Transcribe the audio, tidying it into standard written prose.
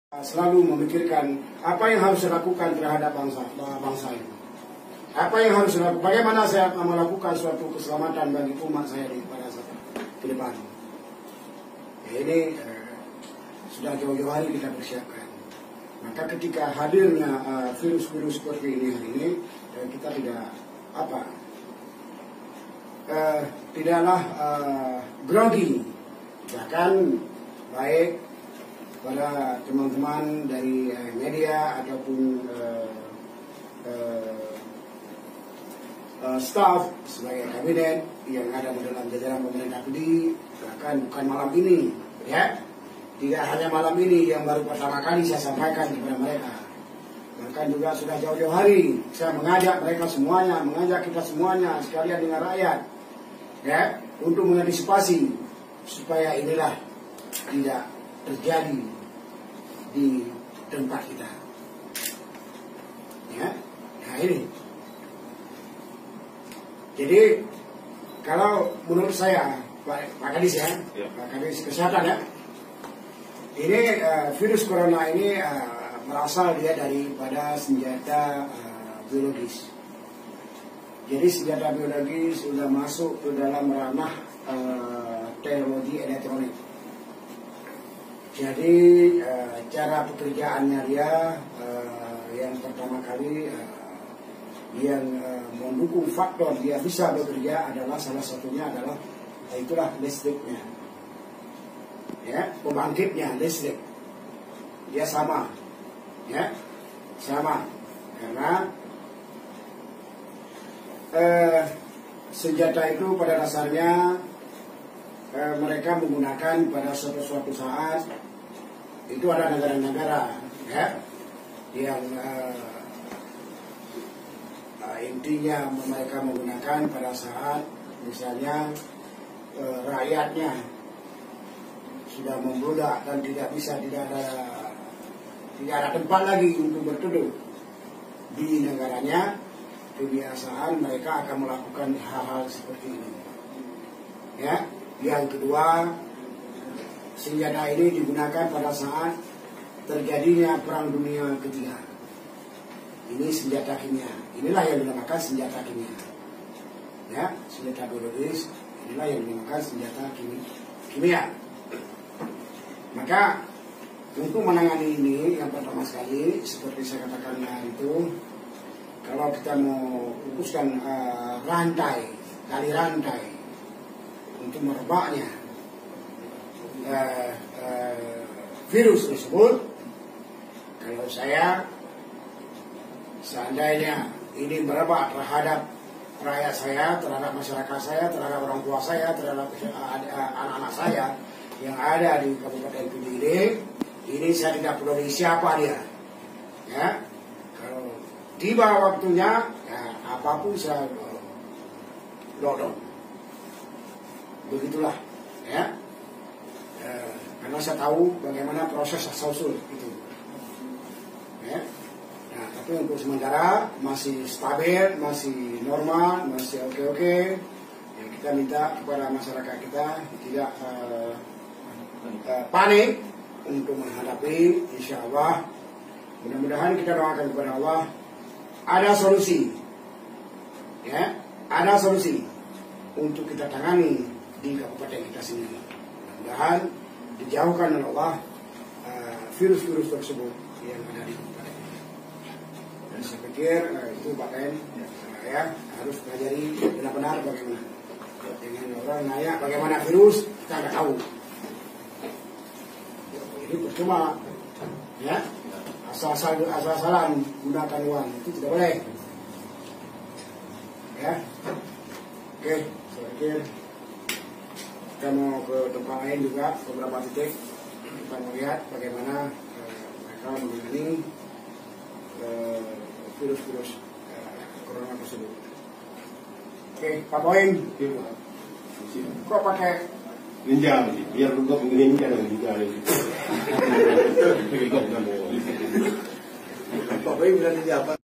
Selalu memikirkan apa yang harus saya lakukan terhadap bangsa ini. Apa yang harus saya lakukan, bagaimana saya melakukan suatu keselamatan bagi umat saya di pada saat ke depan. Ya, ini sudah jauh-jauh hari kita persiapkan. Maka ketika hadirnya virus-virus seperti ini hari ini, kita tidaklah grogi, bahkan baik pada teman-teman dari media ataupun staf sebagai kabinet yang ada di dalam jajaran pemerintah ini, bahkan bukan malam ini, ya, tidak hanya malam ini yang baru pertama kali saya sampaikan kepada mereka, bahkan juga sudah jauh-jauh hari saya mengajak mereka semuanya, mengajak kita semuanya sekalian dengan rakyat, ya, untuk mengantisipasi supaya inilah tidak terjadi di tempat kita, ya. Nah ini, jadi kalau menurut saya Pak Kadis, ya, Pak Kadis Kesehatan, ya, ini virus corona ini berasal dia daripada senjata biologis. Jadi senjata biologis sudah masuk ke dalam ranah teknologi elektronik. Jadi cara pekerjaannya dia yang pertama kali yang mendukung faktor dia bisa bekerja adalah salah satunya adalah itulah listriknya, ya, pembangkitnya listrik dia sama, ya, sama karena senjata itu pada dasarnya mereka menggunakan pada suatu saat. Itu ada negara-negara, ya, yang intinya mereka menggunakan pada saat misalnya rakyatnya sudah membludak dan tidak ada tempat lagi untuk berteduh di negaranya. Kebiasaan mereka akan melakukan hal-hal seperti ini, ya. Yang kedua, senjata ini digunakan pada saat terjadinya Perang Dunia Ketiga. Ini senjata kimia. Inilah yang dinamakan senjata kimia, ya, senjata biologis. Inilah yang dinamakan senjata kimia. Maka untuk menangani ini, yang pertama sekali seperti saya katakan itu, kalau kita mau fokuskan tali rantai untuk merebaknya virus tersebut, kalau saya seandainya ini merebak terhadap rakyat saya, terhadap masyarakat saya, terhadap orang tua saya, terhadap anak-anak saya yang ada di Kabupaten Pidi ini saya tidak peduli siapa dia, ya. Kalau tiba waktunya, ya, apapun saya lodong. Begitulah, ya. Karena saya tahu bagaimana proses asal-usul itu, ya. Nah, tapi untuk sementara masih stabil, masih normal, masih oke-oke. Ya, kita minta kepada masyarakat kita tidak panik untuk menghadapi. Insya Allah, mudah-mudahan kita doakan kepada Allah ada solusi, ya, ada solusi untuk kita tangani di kabupaten kita sendiri. Mudah-mudahan dijauhkan oleh Allah virus-virus tersebut yang ada di kabupaten ini. Dan saya pikir itu Pak Ken, ya, harus pelajari benar-benar bagaimana. Dengan orang nanya bagaimana virus, kita nggak tahu. Jadi percuma, ya, asal-asalan gunakan uang itu tidak boleh, ya. Oke, saya pikir kita mau ke tempat lain juga, beberapa titik kita mau lihat bagaimana mereka menangani virus-virus corona tersebut. Oke, Pak Boeing, kok pakai ninja biar lu gak begini ninja dan juga Pak Boeing bilang ninja apa?